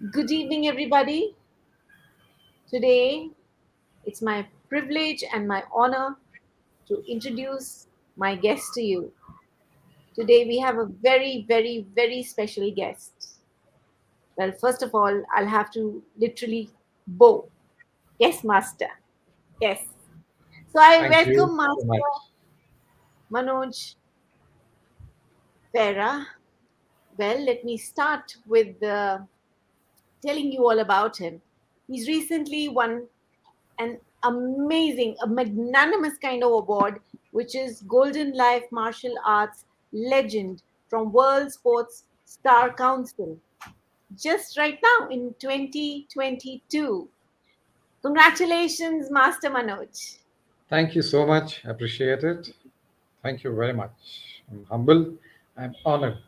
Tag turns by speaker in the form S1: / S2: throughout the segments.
S1: Good evening, everybody. Today, it's my privilege and my honor to introduce my guest to you. Today, we have a very, very, very special guest. Well, first of all, I'll have to literally bow. Yes, Master. Yes. So, I
S2: Thank you
S1: welcome
S2: so much.
S1: Master Manoj Vera. Well, let me start with telling you all about him. He's recently won an amazing, a magnanimous kind of award, which is Golden Life Martial Arts Legend from World Sports Star Council, just right now in 2022. Congratulations, Master Manoj.
S2: Thank you so much. Appreciate it. Thank you very much. I'm humbled. I'm honored.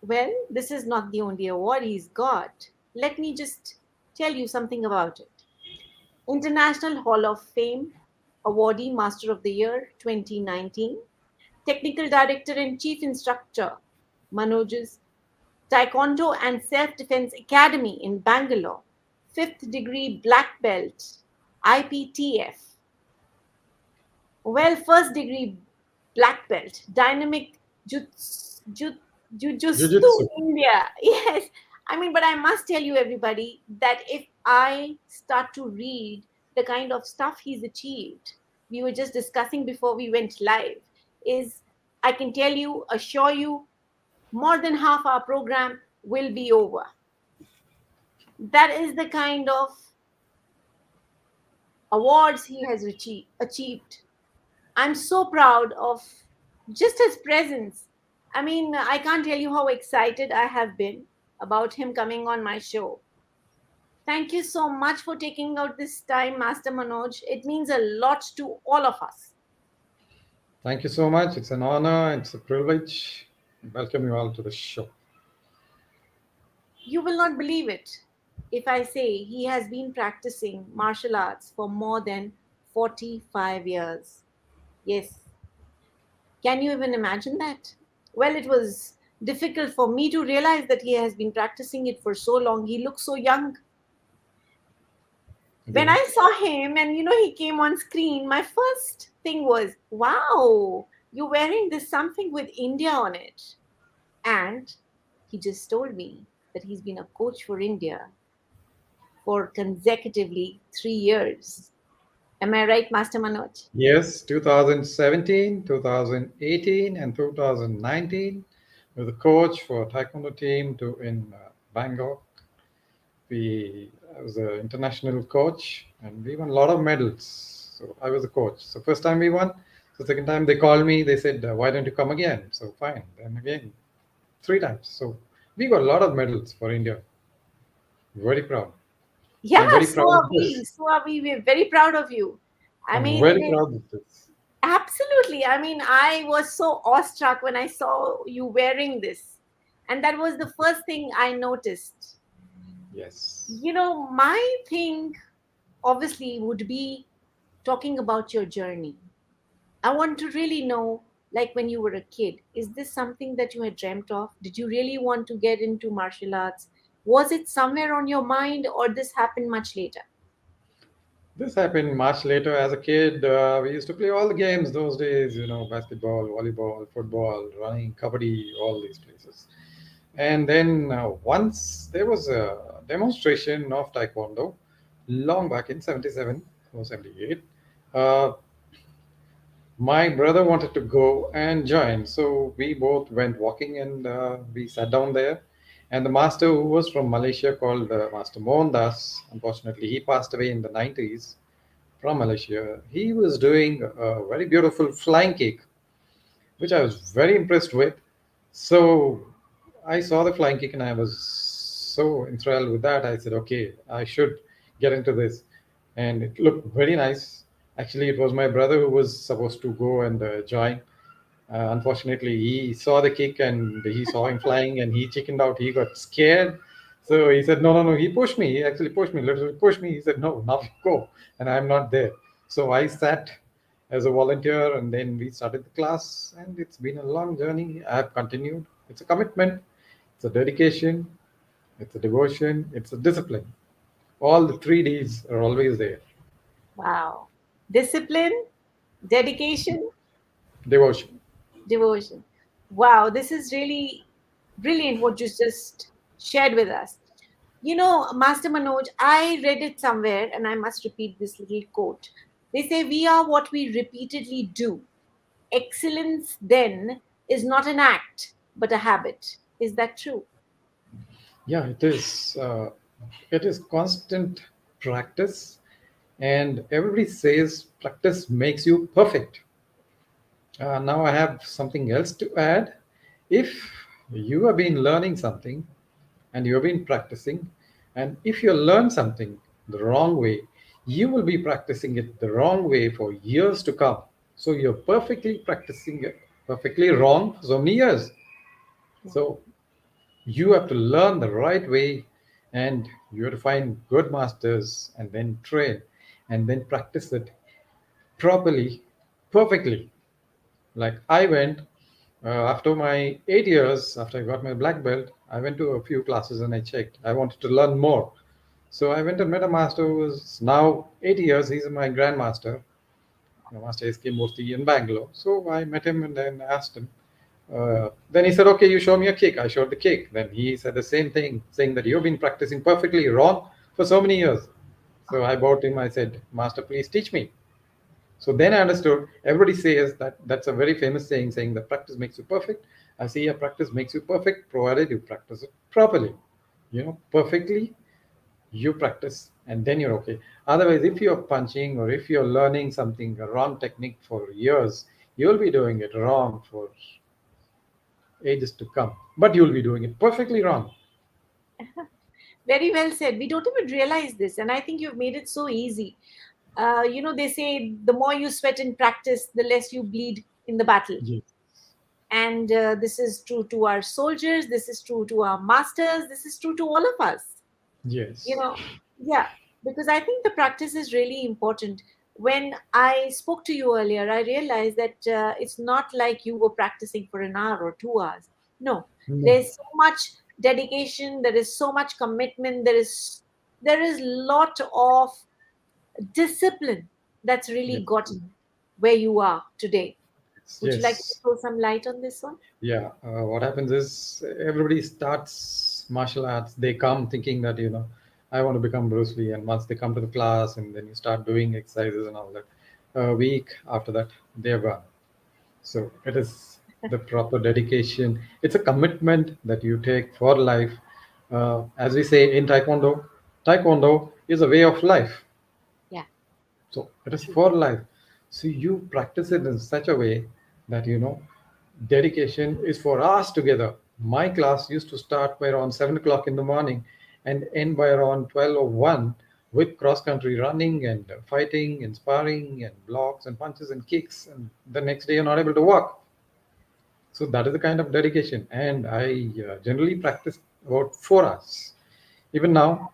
S1: Well, this is not the only award he's got. Let me just tell you something about it. International Hall of Fame awardee, Master of the Year 2019, Technical Director and Chief Instructor, Manoj's Taekwondo and Self Defense Academy in Bangalore, fifth degree black belt, IPTF. Well, first degree black belt, dynamic jujutsu
S2: Jiu-Jitsu.
S1: India. Yes, I mean, but I must tell you, everybody, that if I start to read the kind of stuff he's achieved, we were just discussing before we went live, is I can tell you, assure you, more than half our program will be over. That is the kind of awards he has achieved. I'm so proud of just his presence. I mean, I can't tell you how excited I have been about him coming on my show. Thank you so much for taking out this time, Master Manoj. It means a lot to all of us.
S2: Thank you so much. It's an honor. It's a privilege. Welcome you all to the show.
S1: You will not believe it if I say he has been practicing martial arts for more than 45 years. Yes, can you even imagine that? Well, it was difficult for me to realize that he has been practicing it for so long. He looks so young. When
S2: Again,
S1: I saw him and he came on screen, my first thing was, wow, you're wearing this something with India on it. And he just told me that he's been a coach for India for consecutively 3 years. Am I right, Master Manoj?
S2: yes, 2017, 2018, and 2019. With the coach for Taekwondo team in Bangkok. I was an international coach, and we won a lot of medals. So I was a coach. So first time we won. So second time they called me. They said, "Why don't you come again?" So fine. Then again, three times. So we got a lot of medals for India. Very proud.
S1: Yeah,
S2: I'm very
S1: so
S2: proud
S1: are
S2: of
S1: we.
S2: this.
S1: So are we. We're very proud of you. I
S2: I'm
S1: mean,
S2: very proud of this.
S1: absolutely. I mean, I was so awestruck when I saw you wearing this. And that was the first thing I noticed.
S2: Yes.
S1: My thing obviously would be talking about your journey. I want to really know, like when you were a kid, is this something that you had dreamt of? Did you really want to get into martial arts? Was it somewhere on your mind, or this happened much later?
S2: This happened much later. As a kid, we used to play all the games those days. Basketball, volleyball, football, running, kabaddi, all these places. And then once there was a demonstration of Taekwondo long back in 77 or 78. Uh, my brother wanted to go and join. So we both went walking and we sat down there. And the master, who was from Malaysia, called Master Mohandas, unfortunately, he passed away in the 90s from Malaysia. He was doing a very beautiful flying kick, which I was very impressed with. So I saw the flying kick and I was so enthralled with that. I said, okay, I should get into this. And it looked very nice. Actually, it was my brother who was supposed to go and join. Unfortunately, he saw the kick and he saw him flying and he chickened out. He got scared. So he said, no, no, no. He pushed me. He actually pushed me, literally pushed me. He said, no, now you go. And I'm not there. So I sat as a volunteer and then we started the class. And it's been a long journey. I have continued. It's a commitment, it's a dedication. it's a devotion, it's a discipline. All the three D's are always there.
S1: Wow. Discipline, dedication,
S2: Devotion.
S1: devotion. Wow, this is really brilliant what you just shared with us. You know, Master Manoj, I read it somewhere and I must repeat this little quote. They say, "We are what we repeatedly do. Excellence then is not an act, but a habit." Is that true?
S2: Yeah, it is. It is constant practice, and everybody says practice makes you perfect. Now I have something else to add. If you have been learning something and you have been practicing, and if you learn something the wrong way, you will be practicing it the wrong way for years to come. So you're perfectly practicing it perfectly wrong for so many years.
S1: Yeah.
S2: So you have to learn the right way, and you have to find good masters and then train and then practice it properly, perfectly. Like I went after my 8 years, after I got my black belt, I went to a few classes and I checked. I wanted to learn more. So I went and met a master who is now 80 years. He's my grandmaster, Master SK Murthy in Bangalore. So I met him and then asked him. Then he said, "Okay, you show me a kick." I showed the kick. Then he said the same thing, saying that you've been practicing perfectly wrong for so many years. So I bought him. I said, "Master, please teach me." So then I understood. Everybody says that that's a very famous saying, saying that practice makes you perfect. I say, yeah, practice makes you perfect, provided you practice it properly. Perfectly, you practice, and then you're okay. Otherwise, if you're punching or if you're learning something, a wrong technique for years, you'll be doing it wrong for ages to come. But you'll be doing it perfectly wrong.
S1: Very well said. We don't even realize this, and I think you've made it so easy. They say the more you sweat in practice, the less you bleed in the battle.
S2: Yes.
S1: And this is true to our soldiers, this is true to our masters, this is true to all of us. You
S2: Yes.
S1: know, yeah, because I think the practice is really important. When I spoke to you earlier, I realized that it's not like you were practicing for an hour or 2 hours. No,
S2: No.
S1: there's so much dedication, there is so much commitment, there is lot of discipline that's
S2: Yes.
S1: really gotten where you are today. Would you like to
S2: Yes.
S1: throw some light on this one?
S2: Yeah. What happens is everybody starts martial arts. They come thinking that, I want to become Bruce Lee. And once they come to the class and then you start doing exercises and all that, a week after that, they're gone. So it is the proper dedication. It's a commitment that you take for life. As we say in Taekwondo is a way of life.
S1: Yeah,
S2: So it is
S1: true.
S2: for life. So you practice it in such a way that dedication is for us together. My class used to start by around 7 o'clock in the morning and end by around 12 or 1 with cross country running and fighting and sparring and blocks and punches and kicks. And the next day you're not able to walk. So that is the kind of dedication. And I generally practice about 4 hours. Even now,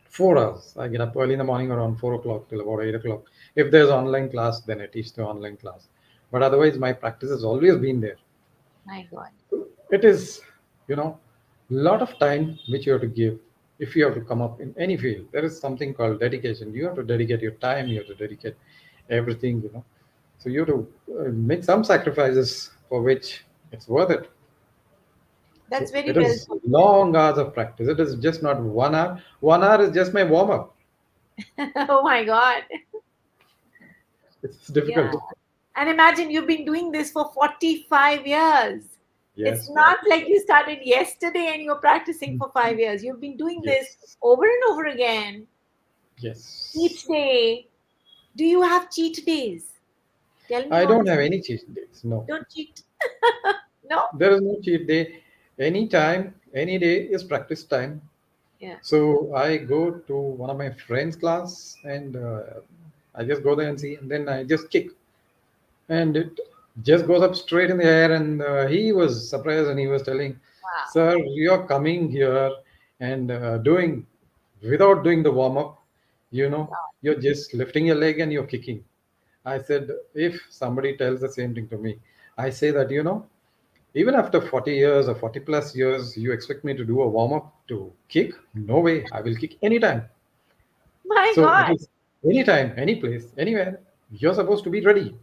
S2: 4 hours. I get up early in the morning around 4 o'clock till about 8 o'clock. If there's online class, then I teach the online class. But otherwise, my practice has always been there.
S1: My God.
S2: It is, you know, lot of time which you have to give if you have to come up in any field. There is something called dedication. You have to dedicate your time. You have to dedicate everything. So you have to make some sacrifices for which it's worth it. So
S1: That's very
S2: it
S1: well
S2: is long hours of practice. It is just not 1 hour. 1 hour is just my warm up.
S1: said. Oh my God.
S2: It's
S1: Yeah.
S2: difficult.
S1: And imagine you've been doing this for 45 years. It's
S2: Yes.
S1: not like you started yesterday and you're practicing for 5 years. You've been doing this
S2: Yes.
S1: over and over again,
S2: Yes.
S1: each day. Do you have cheat days? Tell me
S2: I don't have
S1: honestly.
S2: any cheat days. No.
S1: Don't cheat. No?
S2: There is no cheat day. Any time, any day is practice time.
S1: Yeah.
S2: So I go to one of my friends' class and I just go there and see, and then I just kick, and it just goes up straight in the air. And he was surprised, and he was telling,
S1: Wow.
S2: "Sir, you're coming here and doing without doing the warm up. You're just lifting your leg and you're kicking." I said, if somebody tells the same thing to me, I say that, Even after 40 years or 40 plus years, you expect me to do a warm up to kick? No way. I will kick anytime.
S1: My
S2: So it
S1: God.
S2: is anytime, any place, anywhere. You're supposed to be ready.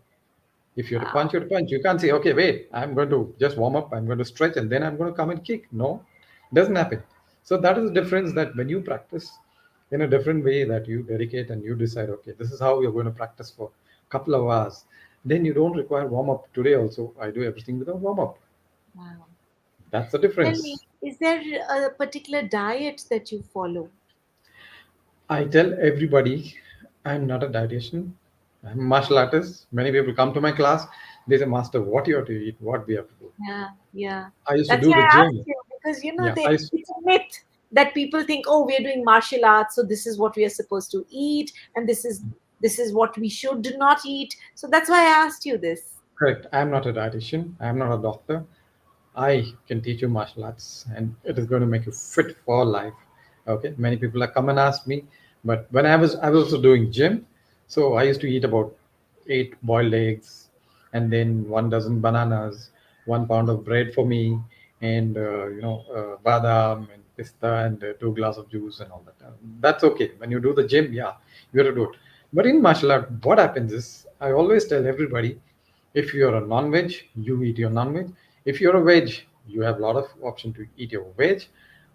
S2: If you're to punch,
S1: Wow.
S2: you're to punch. You can't say, okay, wait, I'm going to just warm up, I'm going to stretch, and then I'm going to come and kick. No, doesn't happen. So that is the difference, that when you practice in a different way, that you dedicate and you decide, okay, this is how you're going to practice for a couple of hours, then you don't require warm up. Today also, I do everything without warm up.
S1: Wow.
S2: That's the
S1: Tell me,
S2: difference.
S1: is there a particular diet that you follow?
S2: I tell everybody I'm not a dietitian. I'm a martial artist. Many people come to my class. They say, Master, what you have to eat, what we have to do.
S1: Yeah, yeah.
S2: I used to
S1: That's
S2: do
S1: why
S2: the
S1: I asked
S2: gym.
S1: you because
S2: Yeah,
S1: they, it's a myth that people think, oh, we're doing martial arts, so this is what we are supposed to eat, and this is what we should not eat. So that's why I asked you this.
S2: correct. I'm not a dietitian. I'm not a doctor. I can teach you martial arts, and it is going to make you fit for life. Okay. Many people have come and asked me, but when I was also doing gym, so I used to eat about 8 boiled eggs, and then 1 dozen bananas, 1 pound of bread for me, and badam and pista and 2 glass of juice and all that. That's okay. When you do the gym, yeah, you have to do it. But in martial art, what happens is I always tell everybody, if you're a non-veg, you eat your non-veg. If you're a veg, you have a lot of option to eat your veg.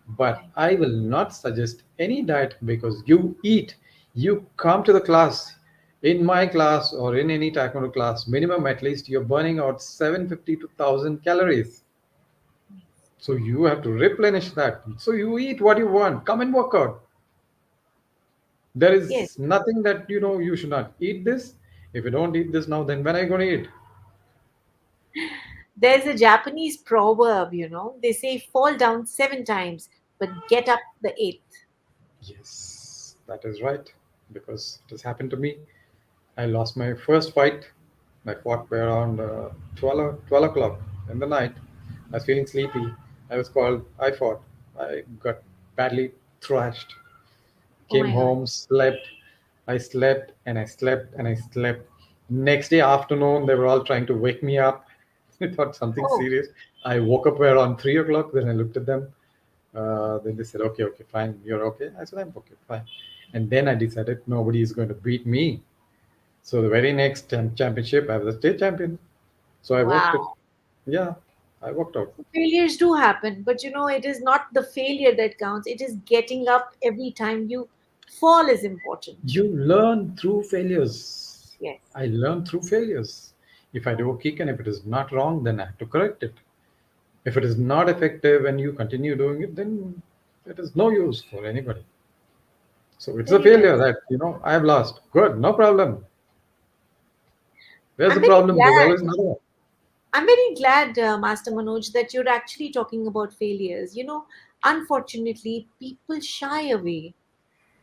S2: But
S1: Right.
S2: I will not suggest any diet, because you eat. You come to the class. In my class or in any taekwondo class, minimum at least you're burning out 750 to 1000 calories. So you have to replenish that. So you eat what you want. Come and work out. There
S1: Yes.
S2: is nothing that you should not eat this. If you don't eat this now, then when are you going to eat?
S1: There's a Japanese proverb, they say fall down 7 times, but get up the eighth.
S2: Yes, that is right. Because it has happened to me. I lost my first fight. I fought by around 12 o'clock in the night. I was feeling sleepy. I fought. I got badly thrashed.
S1: Oh
S2: Came
S1: my God.
S2: home, slept. I slept and I slept and I slept. Next day afternoon, they were all trying to wake me up. I thought something
S1: Oh,
S2: serious. I woke up around 3 o'clock. Then I looked at them. Then they said, okay, okay, fine, you're okay. I said, I'm okay, fine. And then I decided nobody is going to beat me. So the very next championship, I was a state champion. So I worked it.
S1: wow.
S2: Yeah, I worked out.
S1: Failures do happen, but it is not the failure that counts. It is getting up every time you fall is important.
S2: You learn through failures.
S1: Yes.
S2: I learn through failures. If I do a kick and if it is not wrong, then I have to correct it. If it is not effective and you continue doing it, then it is no use for anybody. So it's a
S1: Very well
S2: failure
S1: said.
S2: that, I have lost. Good, no problem. Where's
S1: I'm
S2: the
S1: very
S2: problem? There's
S1: glad.
S2: always another one.
S1: I'm very glad, Master Manoj, that you're actually talking about failures. Unfortunately, people shy away.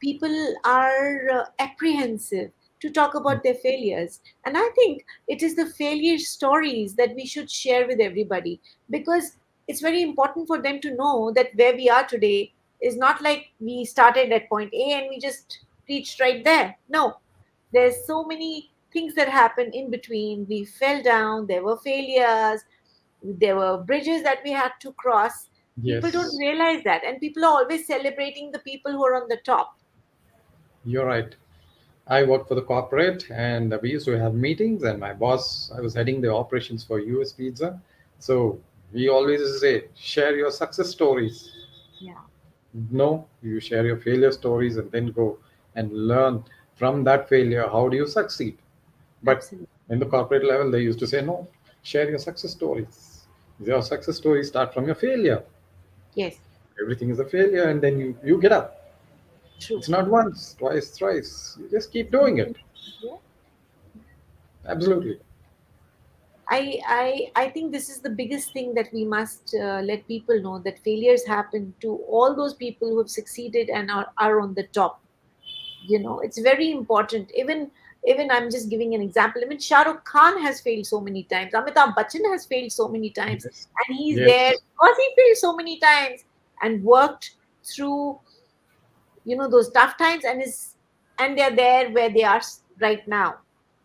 S1: People are apprehensive to talk about their failures. And I think it is the failure stories that we should share with everybody, because it's very important for them to know that where we are today is not like we started at point A and we just reached right there. No, there's so many things that happen in between. We fell down, there were failures, there were bridges that we had to cross. People don't
S2: Yes,
S1: realize that, and people are always celebrating the people who are on the top.
S2: you're right. I worked for the corporate, and we used to have meetings. And my boss, I was heading the operations for US Pizza. So we always used to say, share your success stories.
S1: Yeah,
S2: No, you share your failure stories and then go and learn from that failure. How do you succeed? But
S1: absolutely.
S2: in the corporate level, they used to say, no, share your success stories. Your success stories start from your failure.
S1: Yes,
S2: Everything is a failure, and then you get up.
S1: true.
S2: It's not once, twice, thrice. You just keep doing it.
S1: Yeah.
S2: Absolutely.
S1: I think this is the biggest thing that we must let people know, that failures happen to all those people who have succeeded and are on the top. It's very important. Even I'm just giving an example. Even Shah Rukh Khan has failed so many times. Amitabh Bachchan has failed so many times,
S2: Yes.
S1: and he's there
S2: Yes.
S1: because he failed so many times and worked through those tough times, and they're there where they are right now.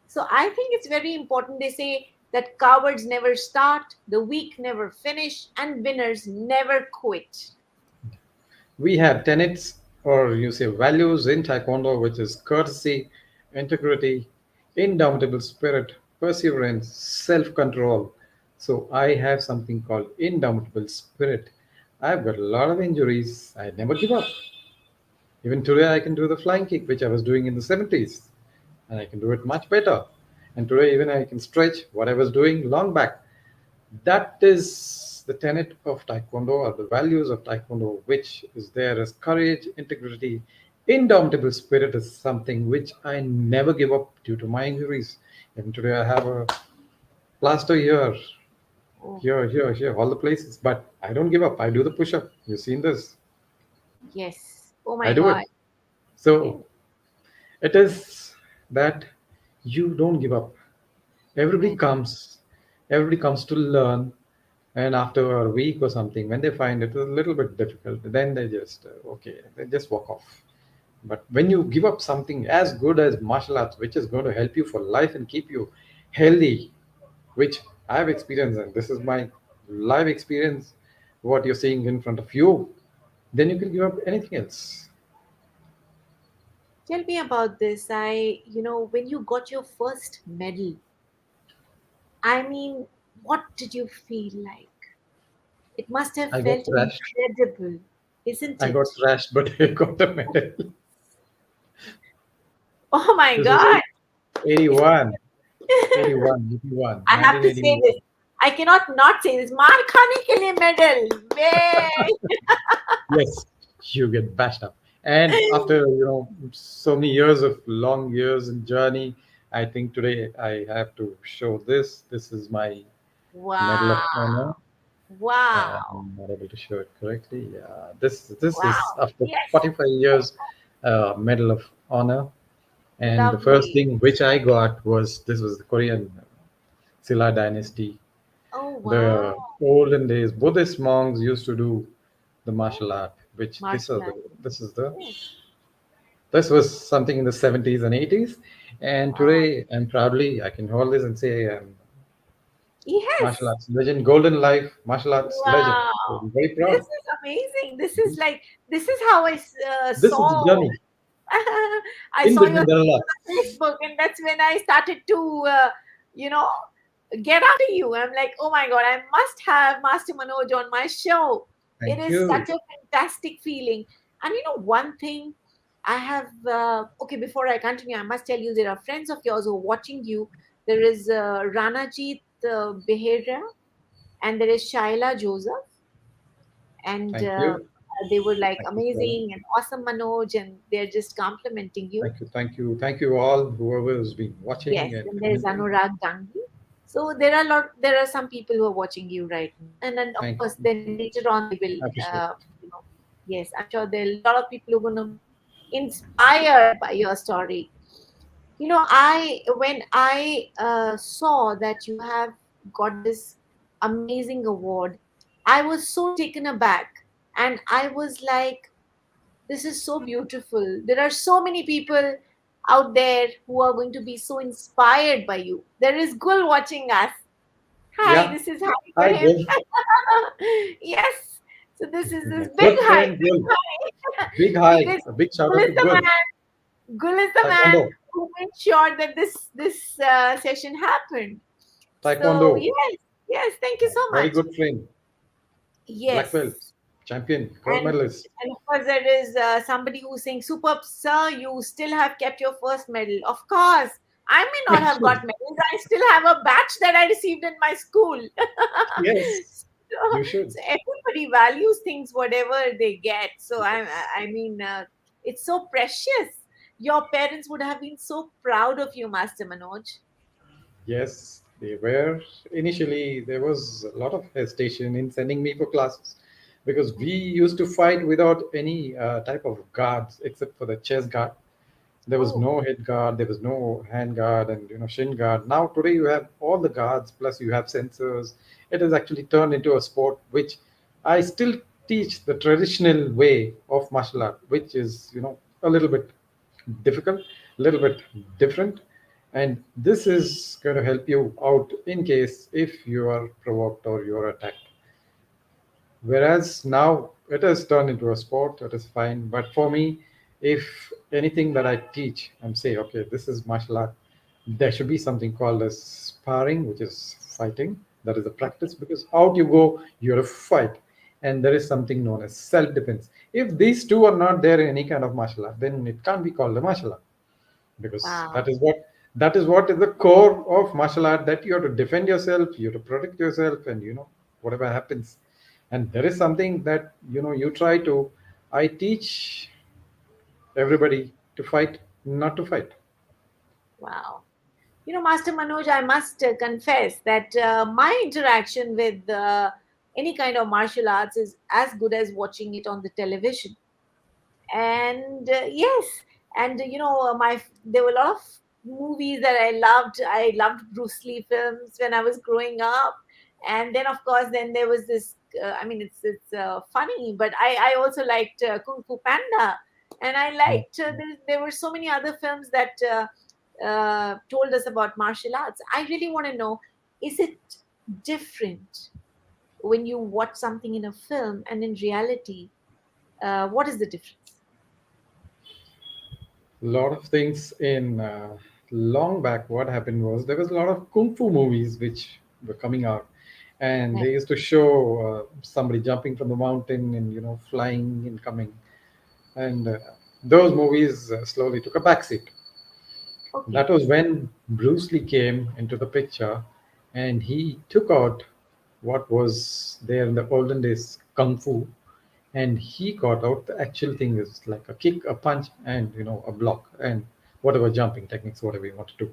S1: So I think it's very important. They say that cowards never start, the weak never finish, and winners never quit.
S2: We have tenets, or you say values in Taekwondo, which is courtesy, integrity, indomitable spirit, perseverance, self control. So I have something called indomitable spirit. I've got a lot of injuries. I never give up. Even today, I can do the flying kick, which I was doing in the 70s, and I can do it much better. And today, even I can stretch what I was doing long back. That is the tenet of Taekwondo, or the values of Taekwondo, which is there as courage, integrity, indomitable spirit is something which I never give up due to my injuries. Even today, I have a plaster here,
S1: Oh,
S2: here, all the places. But I don't give up. I do the push up. You've seen this.
S1: yes. Oh
S2: I
S1: my
S2: do it.
S1: God. Yes.
S2: So it is that you don't give up. Everybody
S1: Yes.
S2: comes, everybody comes to learn, and after a week or something, when they find it a little bit difficult, then they just okay, they just walk off. But when you give up something as good as martial arts, which is going to help you for life and keep you healthy, which I have experienced, and this is my live experience, what you're seeing in front of you, then you can give up anything else.
S1: Tell me about this. When you got your first medal, I mean, what did you feel like? It must have
S2: I got
S1: felt
S2: thrashed.
S1: incredible, isn't
S2: I got
S1: it?
S2: thrashed, but I got a medal.
S1: Oh my
S2: This was
S1: God.
S2: 81, 81, 81,
S1: I have to say
S2: 1981.
S1: this. I cannot not say this. Maar khane ke liye medal.
S2: Yes, you get bashed up. And after so many years of long years and journey, I think today I have to show this. This is my Medal of
S1: Wow.
S2: Honor.
S1: Wow.
S2: I'm not able to show it correctly. This is
S1: Wow.
S2: after
S1: Yes.
S2: 45 years, Medal of Honor. And the first
S1: Lovely.
S2: thing which I got was this was the Korean Silla dynasty.
S1: Oh, wow.
S2: The olden days, Buddhist monks used to do the martial art, which
S1: Martial art.
S2: this is the
S1: Yes.
S2: this was something in the 70s and 80s, and
S1: Wow.
S2: today and proudly I can hold this and say martial
S1: Yes.
S2: arts legend, golden life martial arts legend. So
S1: Wow.
S2: I'm very
S1: This
S2: proud.
S1: is amazing. This is how I
S2: This is the
S1: saw.
S2: journey.
S1: I
S2: In
S1: saw your
S2: between, there are
S1: thing
S2: lots.
S1: on Facebook, and that's when I started to, you know, get after you. I'm like, oh my God, I must have Master Manoj on my show. It
S2: Thank
S1: is
S2: you.
S1: such a fantastic feeling. And one thing I have, okay, before I continue, I must tell you there are friends of yours who are watching you. There is Ranajit Behera, and there is Shaila Joseph, and
S2: Thank you.
S1: they were like
S2: Thank you, Sarah.
S1: amazing and awesome, Manoj, and they're just complimenting you.
S2: Thank you all, whoever has been
S1: Yes,
S2: watching and
S1: and there's
S2: commenting.
S1: Anurag Dangi. So there are some people who are watching you right now, and then of
S2: Thank
S1: course
S2: you.
S1: then later on they will,
S2: I appreciate it.
S1: you know, yes, I'm sure there are a lot of people who are going to be inspired by your story. I when I saw that you have got this amazing award, I was so taken aback, and I was like, this is so beautiful. There are so many people out there who are going to be so inspired by you. There is Gul watching us. Hi,
S2: Yeah.
S1: this is hi for
S2: Hi,
S1: him.
S2: Gul.
S1: Yes. So this is
S2: My
S1: this big
S2: good
S1: hi,
S2: friend
S1: big
S2: Gul.
S1: hi.
S2: Big hi.
S1: Because
S2: A big shout
S1: Gul
S2: out
S1: is
S2: to
S1: the
S2: Gul.
S1: man. Gul is the man
S2: Taekwondo.
S1: who made sure that this session happened. So
S2: Taekwondo.
S1: yes, yes, thank you so
S2: Very
S1: much.
S2: good friend. Black belt.
S1: Yes.
S2: Champion. Gold
S1: And
S2: medalist.
S1: and of course there is somebody who's saying, "Superb, sir, you still have kept your first medal." Of course, I may not have got medals. I still have a batch that I received in my school.
S2: Yes.
S1: so,
S2: You should.
S1: so everybody values things whatever they get. So
S2: Yes.
S1: I mean, it's so precious. Your parents would have been so proud of you, Master Manoj.
S2: Yes, they were. Initially, there was a lot of hesitation in sending me for classes because we used to fight without any type of guards except for the chest guard. There was
S1: Oh,
S2: no head guard, there was no hand guard, and shin guard. Now today you have all the guards plus you have sensors. It has actually turned into a sport which I still teach the traditional way of martial art, which is a little bit difficult, a little bit different, And this is going to help you out in case if you are provoked or you are attacked. Whereas now it has turned into a sport, it is fine. But for me, if anything that I teach and say, okay, this is martial art, there should be something called as sparring, which is fighting. That is a
S1: Okay.
S2: practice because out you go, you have to fight. And there is something known as self defense. If these two are not there in any kind of martial art, then it can't be called a martial art because
S1: Wow.
S2: that is what is the core of martial art, that you have to defend yourself, you have to protect yourself, and whatever happens. And there is something that you try to I teach everybody to fight, not to fight.
S1: Wow. Master Manoj, I must confess that my interaction with any kind of martial arts is as good as watching it on the television. And yes, and my there were a lot of movies that I loved Bruce Lee films when I was growing up. And then of course then there was this I mean it's funny, but I also liked Kung Fu Panda. And I
S2: Mm.
S1: liked there were so many other films that told us about martial arts. I really want to know, is it different when you watch something in a film and in reality? What is the difference?
S2: Lot of things in long back. What happened was there was a lot of kung fu movies which were coming out, and
S1: Right.
S2: they used to show somebody jumping from the mountain and flying and coming. And those movies slowly took a backseat. That
S1: Okay.
S2: was when Bruce Lee came into the picture, and he took out what was there in the olden days kung fu, and he got out the actual thing is like a kick, a punch, and a block, and whatever jumping techniques, whatever you want to do.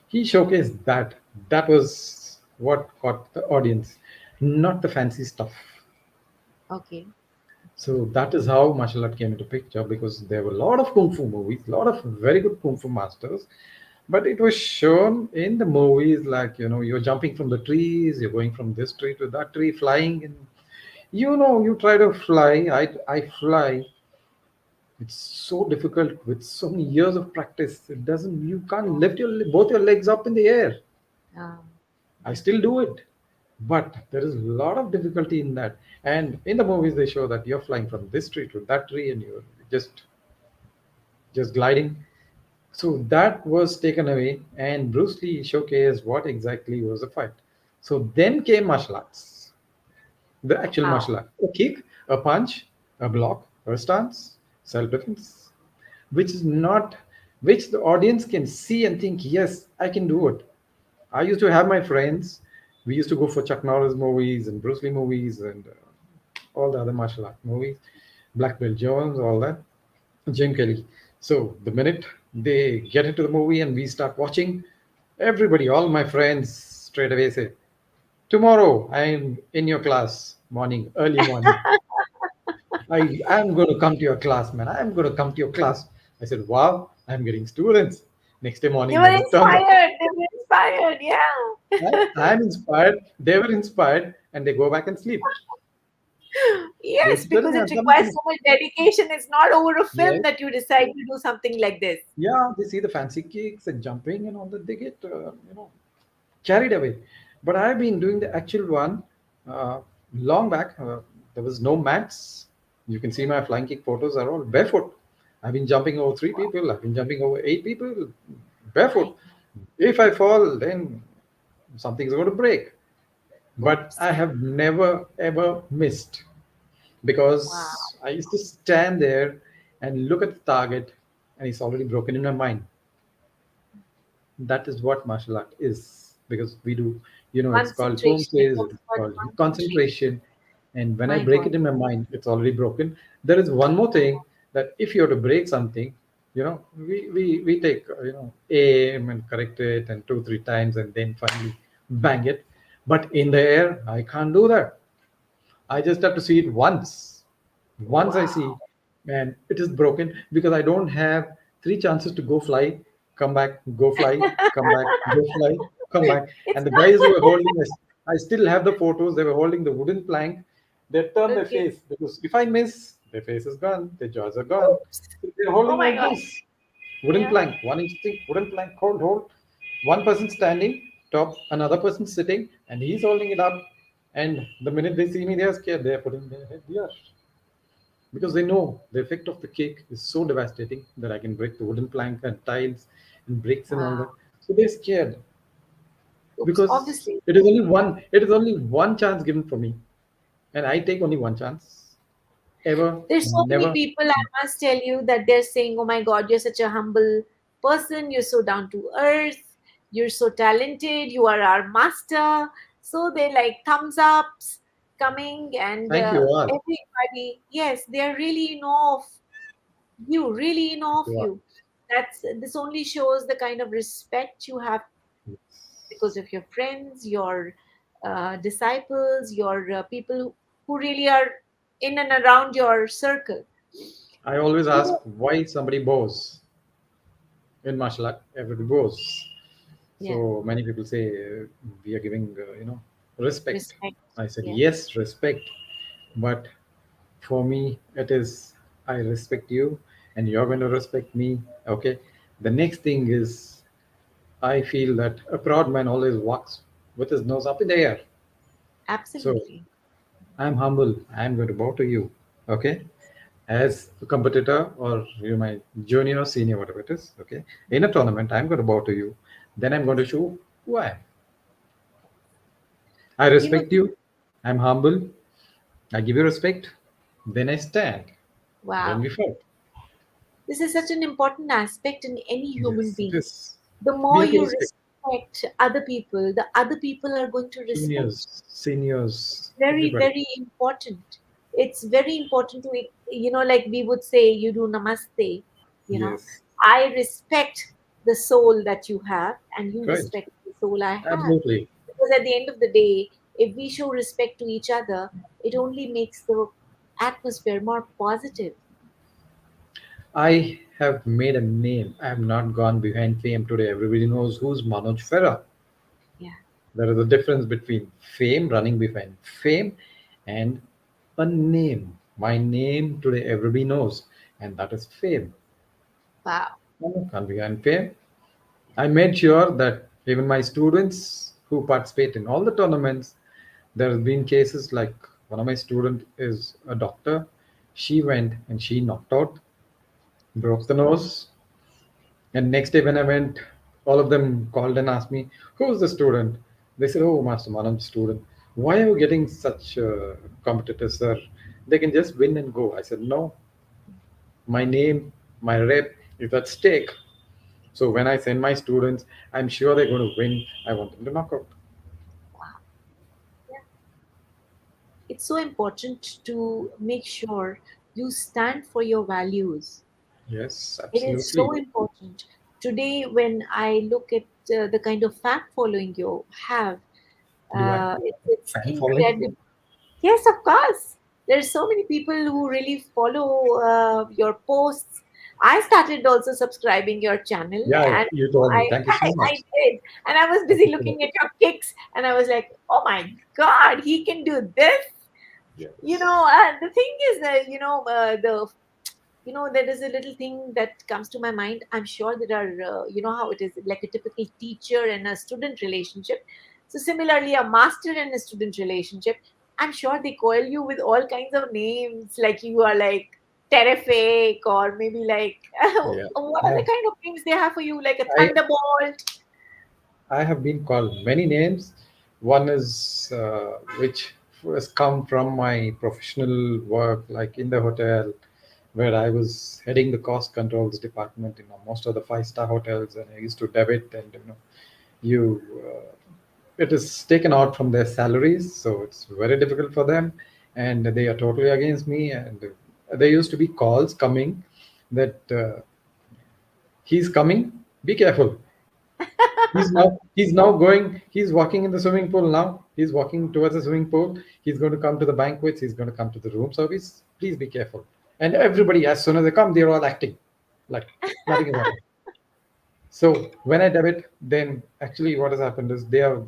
S2: He showcased that. That was what caught the audience, not the fancy stuff.
S1: Okay.
S2: So that is how martial art came into picture, because there were a lot of kung fu movies, a lot of very good kung fu masters, but it was shown in the movies like you're jumping from the trees, you're going from this tree to that tree, flying, and you try to fly. I fly. It's so difficult with so many years of practice. It doesn't. You can't lift both your legs up in the air. I
S1: Yeah.
S2: still do it, but there is a lot of difficulty in that. And in the movies, they show that you're flying from this tree to that tree, and you're just gliding. So that was taken away, and Bruce Lee showcased what exactly was a fight. So then came martial arts, the actual
S1: Wow.
S2: martial art: a kick, a punch, a block, a stance, self-defense, which is not, which the audience can see and think, yes, I can do it. I used to have my friends. We used to go for Chuck Norris movies and Bruce Lee movies and all the other martial art movies, Black Belt Jones, all that, Jim Kelly. So the minute they get into the movie and we start watching, everybody, all my friends, straight away say, "Tomorrow I am in your class, morning, early morning. I'm going to come to your class, man. I'm going to come to your class." I said, "Wow, I'm getting students." Next day
S1: They
S2: morning,
S1: were
S2: when it turns up,
S1: inspired. They were inspired. Yeah.
S2: I'm inspired. They were inspired, and they go back and sleep. They
S1: Yes,
S2: sit
S1: because
S2: and
S1: it
S2: have
S1: requires
S2: something.
S1: so much dedication. It's not over a film
S2: Yes.
S1: that you decide to do something like this.
S2: Yeah, they see the fancy kicks and jumping and all that. They get, carried away. But I've been doing the actual one long back. There was no mats. You can see my flying kick photos are all barefoot. I've been jumping over three
S1: Wow.
S2: people. I've been jumping over eight people
S1: My
S2: barefoot. If I fall, then something's going to break. But
S1: oops.
S2: I have never ever missed,
S1: Wow.
S2: because I used to stand there and look at the target, and it's already broken in my mind. That is what martial art is, because we do, it's called poem
S1: Concentration. It
S2: says,
S1: talks
S2: it's
S1: about
S2: called
S1: concentration.
S2: concentration. And when I
S1: My
S2: break
S1: God.
S2: it in my mind, it's already broken. There is one more thing, that if you have to break something, we take, aim and correct it and two, three times and then finally bang it. But in the air, I can't do that. I just have to see it once. Once I see,
S1: Wow.
S2: and it is broken, because I don't have three chances to go fly, come back, go fly, come back, go fly, come back.
S1: It's
S2: And the
S1: not
S2: guys who were holding us, I still have the photos. They were holding the wooden plank. They turn their
S1: okay.
S2: face, because if I miss, their face is gone, their jaws are gone.
S1: Oops.
S2: So they're
S1: Oh
S2: holding
S1: my
S2: like
S1: God.
S2: this, wooden
S1: Yeah.
S2: plank, 1 inch thick wooden plank, hold, hold. One person standing, top, another person sitting, and he's holding it up. And the minute they see me, they're scared. They're putting their head here because they know the effect of the cake is so devastating that I can break the wooden plank and tiles and bricks and all
S1: Wow.
S2: that. So they're scared
S1: Oops.
S2: because
S1: Obviously.
S2: it is only one. It is only one chance given for me, and I take only one chance. Ever,
S1: There's so many
S2: never.
S1: people, I must tell you, that they're saying, "Oh my God, you're such a humble person. You're so down to earth. You're so talented. You are our master." So they like thumbs ups coming, and
S2: Thank you all.
S1: everybody, yes, they're really in awe of you, really in awe of
S2: You all.
S1: you. This only shows the kind of respect you have because of your friends, your disciples, your people who really are in and around your circle.
S2: I always
S1: You
S2: ask
S1: know,
S2: why somebody bows in martial art. Everybody bows.
S1: yeah,
S2: So many people say we are giving, respect.
S1: respect.
S2: I said
S1: Yeah,
S2: yes, respect. But for me, it is I respect you, and you're going to respect me. Okay. The next thing is I feel that a proud man always walks with his nose up in the air. So
S1: absolutely.
S2: I'm humble. I'm going to bow to you. Okay. As a competitor or you my junior, senior, whatever it is. Okay. In a tournament, I'm going to bow to you. Then I'm going to show who I am. I
S1: You know,
S2: respect you. I'm humble. I give you respect. Then I stand. Then
S1: wow.
S2: we fight.
S1: This is such an important aspect in any human
S2: Yes, it
S1: being.
S2: is.
S1: The
S2: We
S1: more
S2: have to
S1: you
S2: respect
S1: respect other people, the other people are going to respect.
S2: juniors, seniors,
S1: Very,
S2: everybody.
S1: very important. It's very important to, like we would say, you do namaste, you know.
S2: Yes,
S1: I respect the soul that you have, and you
S2: right.
S1: respect the soul I have.
S2: Absolutely.
S1: Because at the end of the day, if we show respect to each other, it only makes the atmosphere more positive.
S2: I have made a name. I have not gone behind fame today. Everybody knows who's Manoj Ferrer.
S1: Yeah.
S2: There is a difference between fame, running behind fame, and a name. My name today, everybody knows, and that is fame.
S1: Wow.
S2: Can't behind fame. I made sure that even my students who participate in all the tournaments, there have been cases like one of my student is a doctor. She went and she knocked out, broke the nose, and next day when I went, all of them called and asked me, "Who's the student?" They said, "Oh, Master Manam student. Why are you getting such competitors, sir? They can just win and go." I said, "No, my name, my rep is at stake. So when I send my students, I'm sure they're going to win. I want them to knock out."
S1: Wow. Yeah. It's so important to make sure you stand for your values.
S2: Yes,
S1: It is so
S2: absolutely.
S1: important. Today, when I look at the kind of fan following you have,
S2: Do I?
S1: it's
S2: Fan following?
S1: incredible. Yes, of course. There's so many people who really follow your posts. I started also subscribing your channel,
S2: Yeah,
S1: and
S2: you told
S1: I,
S2: me. Thank you so
S1: I
S2: much.
S1: did, and I was
S2: Thank
S1: busy
S2: you so much.
S1: looking at your kicks, and I was like, oh my God, he can do this.
S2: Yes.
S1: The thing is that there is a little thing that comes to my mind. I'm sure there are, how it is like a typical teacher and a student relationship. So similarly, a master and a student relationship. I'm sure they call you with all kinds of names, like you are like terrific, or maybe like
S2: Yeah.
S1: what
S2: I
S1: are the
S2: have,
S1: kind of names they have for you, like a
S2: I,
S1: thunderbolt.
S2: I have been called many names. One is which has come from my professional work, like in the hotel, where I was heading the cost controls department in most of the five-star hotels, and I used to debit and you it is taken out from their salaries, so it's very difficult for them, and they are totally against me. And there used to be calls coming that he's coming, be careful. He's now going. He's walking in the swimming pool now. He's walking towards the swimming pool. He's going to come to the banquets. He's going to come to the room service. Please be careful. And everybody, as soon as they come, they're all acting like nothing is happening. So when I debit, then actually what has happened is they have,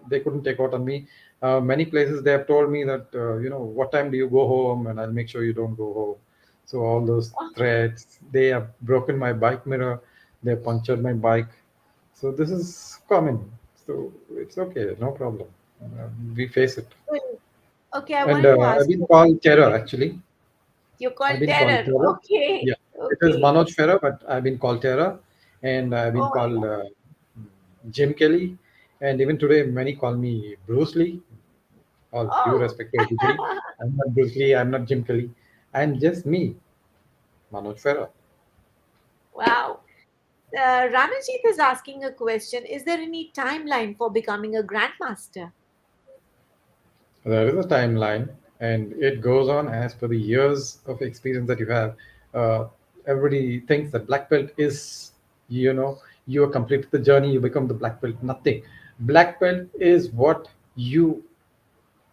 S2: they couldn't take out on me. Many places they have told me that, what time do you go home, and I'll make sure you don't go home. So all those threats, they have broken my bike mirror, they have punctured my bike. So this is common. So it's okay, no problem. We face it.
S1: Well, okay, I
S2: And
S1: wanted to
S2: I've
S1: ask
S2: been
S1: you.
S2: called terror actually.
S1: You're
S2: I've
S1: called
S2: been called
S1: terror.
S2: terror.
S1: Okay,
S2: Yeah, it is
S1: okay.
S2: Manoj Ferrer, but I've been called terror, and I've been
S1: Oh my
S2: called
S1: God.
S2: Jim Kelly, and even today many call me Bruce Lee. All due
S1: Oh,
S2: respect to everybody, I'm not Bruce Lee. I'm not Jim Kelly. I'm just me, Manoj Ferrer.
S1: wow. Ranajit is asking a question. Is there any timeline for becoming a grandmaster?
S2: There is a timeline, and it goes on as per the years of experience that you have. Uh, Everybody thinks that black belt is, you know, you have completed the journey, you become the black belt. Nothing. Black belt is what you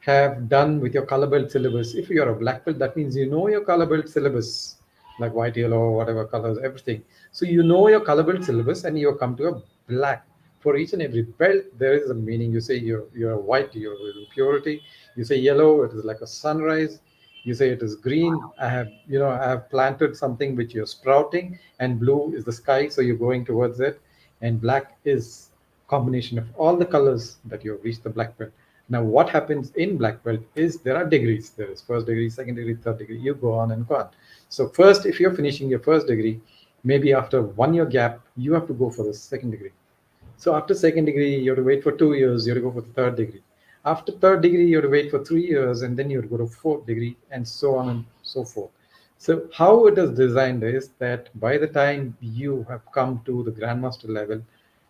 S2: have done with your color belt syllabus. If you're a black belt, that means you know your color belt syllabus, like white, yellow, whatever colors, everything. So you know your color belt syllabus, and you come to a black. For each and every belt, there is a meaning. You say you're white, you're in purity. You say yellow, it is like a sunrise. You say it is green. I have planted something which you're sprouting, and blue is the sky, so you're going towards it, and black is combination of all the colors that you have reached the black belt. Now, what happens in black belt is there are degrees. There is first degree, second degree, third degree. You go on and go on. So, first, if you're finishing your first degree, maybe after 1 year gap, you have to go for the second degree. So, after second degree, you have to wait for 2 years. You have to go for the third degree. After third degree, you have to wait for 3 years, and then you have to go to fourth degree, and so on and so forth. So, how it is designed is that by the time you have come to the grandmaster level,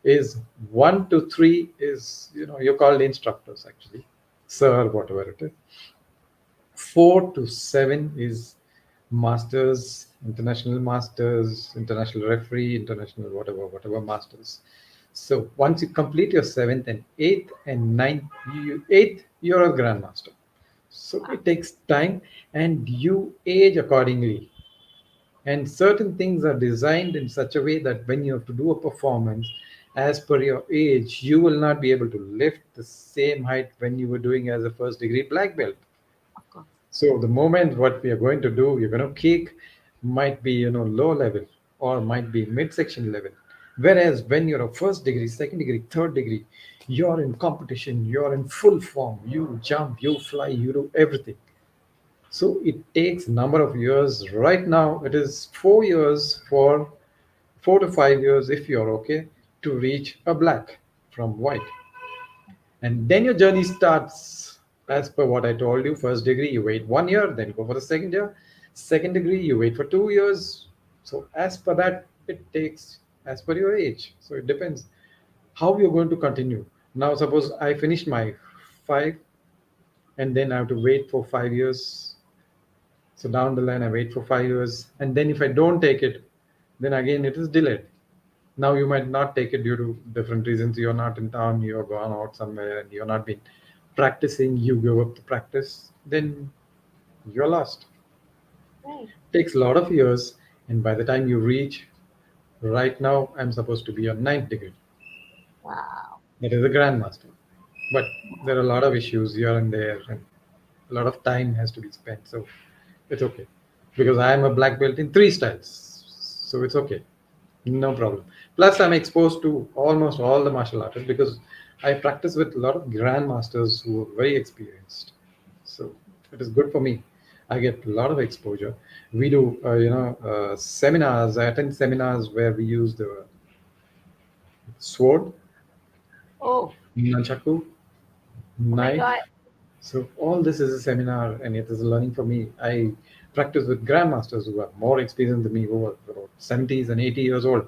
S2: is 1 to 3 is you're called instructors actually, sir, whatever it is. 4 to 7 is masters, international masters, international referee, international whatever masters. So once you complete your seventh and eighth and ninth, eighth you're a grandmaster. So
S1: Wow,
S2: it takes time, and you age accordingly, and certain things are designed in such a way that when you have to do a performance as per your age, you will not be able to lift the same height when you were doing as a first degree black belt.
S1: of course.
S2: So the moment what we are going to do, you're going to kick, might be low level or might be midsection level. Whereas when you're a first degree, second degree, third degree, you're in competition, you're in full form. You jump, you fly, you do everything. So it takes number of years. Right now, it is 4 years, for 4 to 5 years if you're okay to reach a black from white. And then your journey starts as per what I told you. First degree, you wait 1 year, then go for the second year. Second degree, you wait for 2 years. So as per that, it takes as per your age. So it depends how you're going to continue. Now, suppose I finished my five, and then I have to wait for 5 years. So down the line, I wait for 5 years, and then if I don't take it, then again it is delayed. Now you might not take it due to different reasons. You're not in town, you're gone out somewhere, and you're not been practicing. You give up the practice, then you're lost.
S1: Right.
S2: Takes a lot of years, and by the time you reach, right now I'm supposed to be on ninth degree.
S1: Wow.
S2: That is a grandmaster, but there are a lot of issues here and there, and a lot of time has to be spent. So it's okay because I am a black belt in three styles, so it's okay, no problem. Plus, I'm exposed to almost all the martial artists because I practice with a lot of grandmasters who are very experienced. So it is good for me. I get a lot of exposure. We do, seminars. I attend seminars where we use the sword,
S1: Oh,
S2: nunchaku,
S1: oh my
S2: knife.
S1: God.
S2: So all this is a seminar, and it is a learning for me. I practice with grandmasters who are more experienced than me, who are about 70s and 80 years old.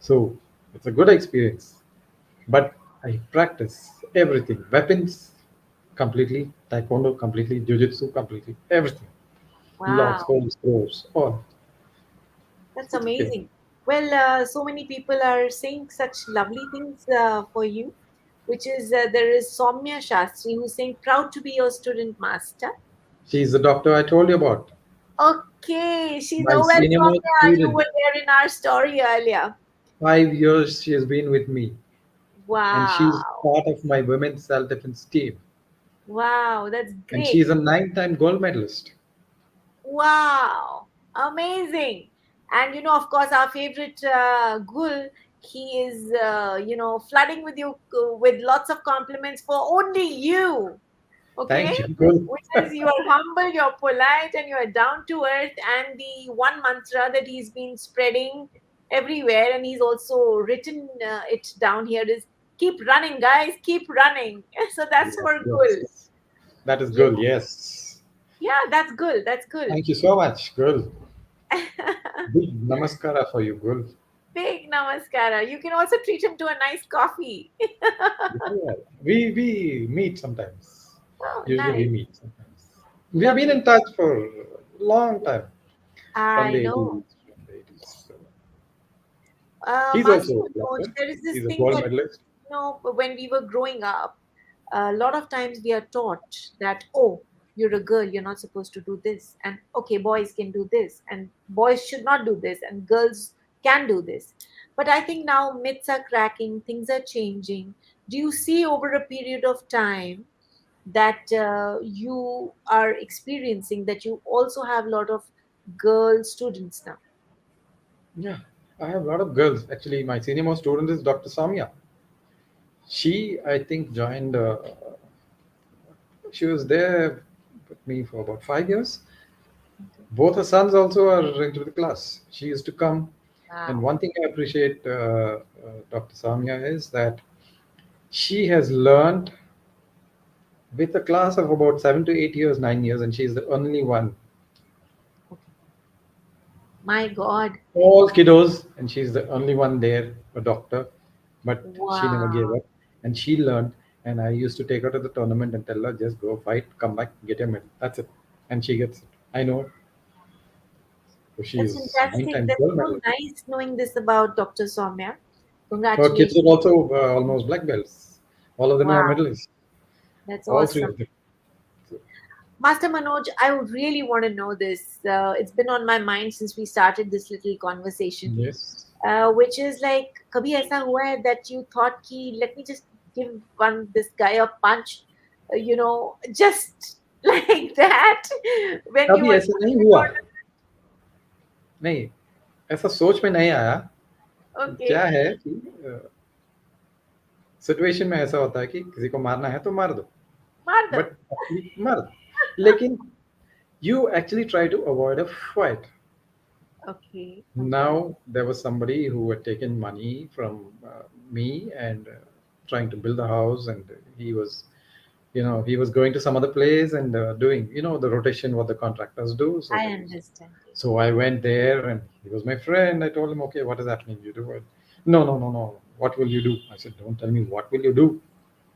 S2: So it's a good experience. But I practice everything: weapons completely, taekwondo completely, jiu-jitsu completely, everything. Locks,
S1: Wow.
S2: holds, throws, all.
S1: That's
S2: It's okay.
S1: amazing. Well, so many people are saying such lovely things for you, which is there is Soumya Shastri who's saying, proud to be your student master.
S2: She's the doctor I told you about.
S1: Okay, she's
S2: My
S1: oh well,
S2: senior most
S1: Soumya, you
S2: student.
S1: were there in our story earlier.
S2: 5 years she has been with me, and she's
S1: Wow,
S2: part of my women's self-defense team.
S1: wow, that's
S2: And
S1: great.
S2: she's a 9 time gold medalist.
S1: Wow, amazing. And of course, our favorite Gul, he is, flooding with you with lots of compliments for only you. Okay,
S2: Thank you. Good.
S1: which is you are humble, you're polite, and you're down to earth. And the one mantra that he's been spreading everywhere, and he's also written it down here, is keep running, guys, keep running. So that's
S2: Yes,
S1: for Gul.
S2: yes. That is
S1: Yeah,
S2: good. Yes.
S1: yeah, that's Gul. That's Gul.
S2: Thank you so much, Gul. Big namaskara for you, Gul.
S1: Big namaskara. You can also treat him to a nice coffee.
S2: Yeah. We meet sometimes.
S1: Oh,
S2: Usually we
S1: nice.
S2: meet sometimes. We have been
S1: Lovely.
S2: in touch for a long time from
S1: I
S2: the
S1: know.
S2: 80s. From the 80s. So he's
S1: Master
S2: also a black
S1: Manoj,
S2: belt.
S1: there is this
S2: He's a
S1: thing
S2: gold
S1: that,
S2: medalist.
S1: when we were growing up, a lot of times we are taught that, oh, you're a girl, you're not supposed to do this. And okay, boys can do this, and boys should not do this, and girls can do this. But I think now myths are cracking, things are changing. Do you see over a period of time that you are experiencing that you also have a lot of girl students now?
S2: Yeah. I have a lot of girls. Actually, my senior most student is Dr. Samya. She, I think, joined. She was there with me for about 5 years.
S1: Okay.
S2: Both her sons also are into the class. She used to come, and
S1: Wow.
S2: one thing I appreciate Dr. Samya is that she has learned with a class of about 7 to 8 years, 9 years, and she's the only one,
S1: Okay. My God.
S2: all kiddos, and she's the only one there, a doctor, but she never gave
S1: Wow.
S2: up, and she learned. And I used to take her to the tournament and tell her, just go fight, come back, get your medal. That's it, and she gets it. I know. So she
S1: That's
S2: is nine
S1: fantastic.
S2: times
S1: That's
S2: gold
S1: so
S2: medalist.
S1: nice knowing this about Dr. Soumya.
S2: Her kids are
S1: Congratulations.
S2: also almost black belts. All of them are
S1: Wow.
S2: medalists.
S1: That's
S2: All three
S1: awesome.
S2: of them. So,
S1: Master Manoj, I would really want to know this. It's been on my mind since we started this little conversation,
S2: yes.
S1: which is like, कभी ऐसा हुआ है that you thought कि let me just give this guy a punch, just like that when you
S2: कभी
S1: were
S2: ऐसा नहीं
S1: in
S2: हुआ.
S1: order.
S2: नहीं, ऐसा सोच में नहीं आया.
S1: Okay,
S2: क्या है कि सिचुएशन में ऐसा होता है कि किसी को मारना है तो मार दो,
S1: Mardo.
S2: बट मार दो. लेकिन you actually try to avoid a fight.
S1: Okay, okay.
S2: Now there was somebody who had taken money from me and trying to build a house, and he was, he was going to some other place and doing, the rotation what the contractors do. So
S1: I
S2: there was.
S1: understand.
S2: So I went there, and he was my friend. I told him, okay, what is happening? You do it. No, no, no, no. What will you do? I said, don't tell me what will you do.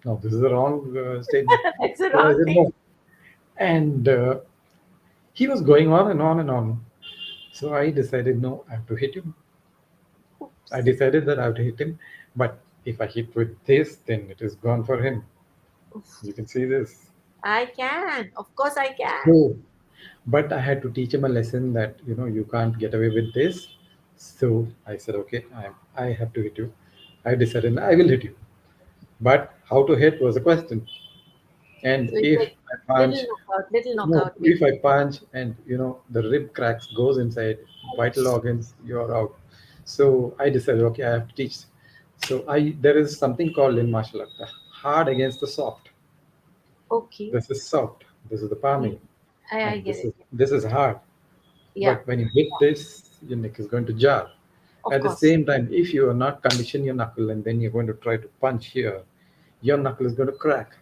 S2: No, this is the wrong statement.
S1: That's the
S2: So I
S1: wrong
S2: said
S1: thing.
S2: no, and he was going on and on and on. So I decided, no, I have to hit him. I
S1: Oops.
S2: decided that I have to hit him, but if I hit with this, then it is gone for him.
S1: Oof.
S2: You can see this.
S1: I can. Of course, I can.
S2: So, but I had to teach him a lesson that you can't get away with this. So I said, okay, I have to hit you. I decided I will hit you, but how to hit was a question. And
S1: So it's
S2: if
S1: like
S2: I punch,
S1: little
S2: no,
S1: knockout,
S2: if
S1: maybe.
S2: I punch and the rib cracks goes inside vital organs, you're out. So I decided, okay, I have to teach. So there is something called in martial art, the hard against the soft.
S1: Okay.
S2: This is soft. This is the
S1: Mm.
S2: palming,
S1: I
S2: and
S1: get
S2: this
S1: it.
S2: is hard.
S1: Yeah,
S2: But when you hit this, your neck is going to jar.
S1: of
S2: At the
S1: course.
S2: same time, if you are not condition your knuckle and then you're going to try to punch here, your knuckle is going to crack.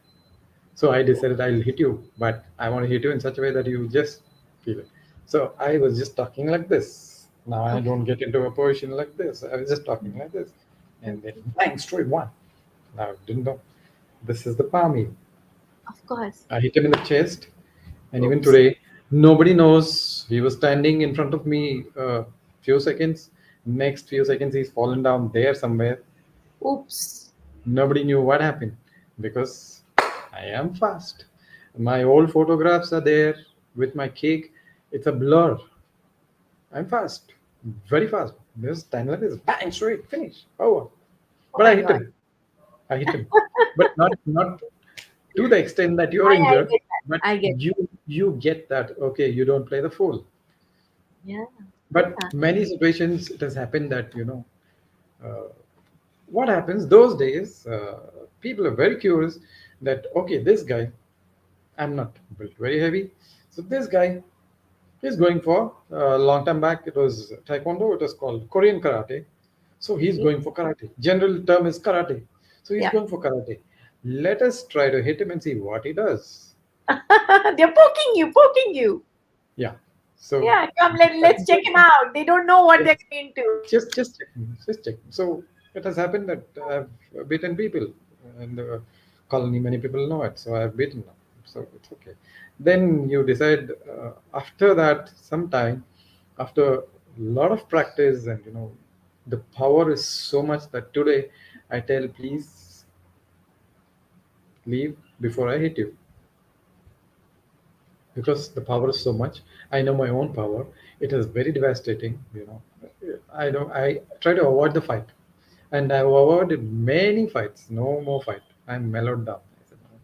S2: So I decided I'll hit you, but I want to hit you in such a way that you just feel it. So I was just talking like this. Now I
S1: Okay.
S2: don't get into a position like this. I was just talking like this. And then
S1: Okay.
S2: bang, straight one. Now I didn't know. This is the palmy.
S1: Of course.
S2: I hit him in the chest. And even
S1: Oops.
S2: today, nobody knows. He was standing in front of me a few seconds. Next few seconds, he's fallen down there somewhere.
S1: Oops.
S2: Nobody knew what happened because I am fast. My old photographs are there with my cake. It's a blur. I'm fast, very fast. Just stand like this, bang, straight, finish, over.
S1: Oh
S2: But I
S1: my
S2: hit
S1: God.
S2: him. I hit him, but not to the extent that you're
S1: I
S2: injured.
S1: get that.
S2: But
S1: I get.
S2: you get that. Okay, you don't play the fool.
S1: Yeah.
S2: But
S1: Yeah.
S2: many situations it has happened that uh, What happens those days? People are very curious that okay, this guy, I'm not built very heavy, so this guy is going for a long time back. It was taekwondo. It was called Korean karate. So he's
S1: Okay.
S2: going for karate. General term is karate. So he's
S1: Yeah.
S2: going for karate. Let us try to hit him and see what he does.
S1: They're poking you.
S2: Yeah. So
S1: Yeah, come, let's check him out. They don't know what they're
S2: just
S1: getting into.
S2: just check. Just check. So it has happened that I've beaten people in the colony. Many people know it. So I've beaten them. So it's okay. Then you decide after that sometime after a lot of practice and the power is so much that today I tell please leave before I hit you because the power is so much. I know my own power. It is very devastating. I try to avoid the fight, and I've avoided many fights. No more fight. I'm mellowed down. I said, "No."